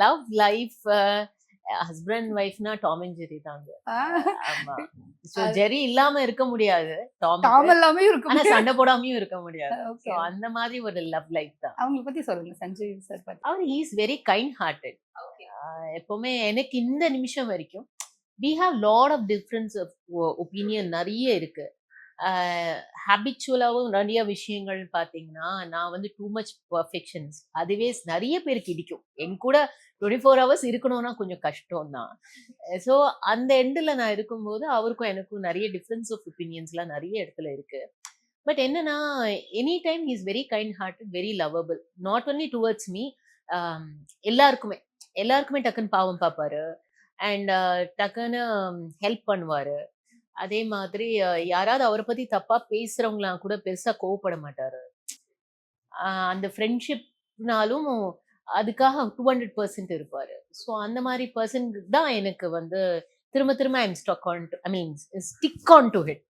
Love life husband ஒய்ஃப்னா Tom and Jerry தாங்க. ஆமா. சோ ஜெரி இல்லாம இருக்க முடியாது டாம். டாம் எல்லாமே இருக்கும். ஆனா சண்டை போடாமயும் இருக்க முடியாது. ஓகே. சோ அந்த மாதிரி ஒரு லவ் லைஃப் தான். அவங்கள பத்தி சொல்லுங்க சஞ்சய் சார் பத்தி. அவர் he is very kind hearted. எப்பவுமே எனக்கு இந்த நிமிஷம் வரைக்கும் we have lot of difference of opinion நிறைய இருக்கு. ஹேபிச்சுவலாவும் நிறைய விஷயங்கள் பார்த்தீங்கன்னா நான் வந்து டூ மச் பர்ஃபெக்ஷன்ஸ் அதுவே நிறைய பேருக்கு இடிக்கும். என் கூட 24 ஹவர்ஸ் இருக்கணும்னா கொஞ்சம் கஷ்டம் தான். ஸோ அந்த எண்டில் நான் இருக்கும்போது அவருக்கும் எனக்கும் நிறைய டிஃப்ரென்ஸ் ஆஃப் ஒப்பீனியன்ஸ்லாம் நிறைய இடத்துல இருக்கு. பட் என்னன்னா any time is very kind hearted, very lovable. Not only towards me, எல்லாருக்குமே எல்லாருக்குமே டக்குன்னு பாவம் பார்ப்பாரு அண்ட் டக்குன்னு ஹெல்ப் பண்ணுவாரு. அதே மாதிரி யாராவது அவரை பத்தி தப்பா பேசுறவங்களாம் கூட பெருசா கோவப்பட மாட்டாரு. அந்த ஃப்ரெண்ட்ஷிப்னாலும் அதுக்காக 200% இருப்பாரு. ஸோ அந்த மாதிரி பர்சன் தான் எனக்கு வந்து திரும்ப திரும்ப I am stuck on to I mean stick on to it.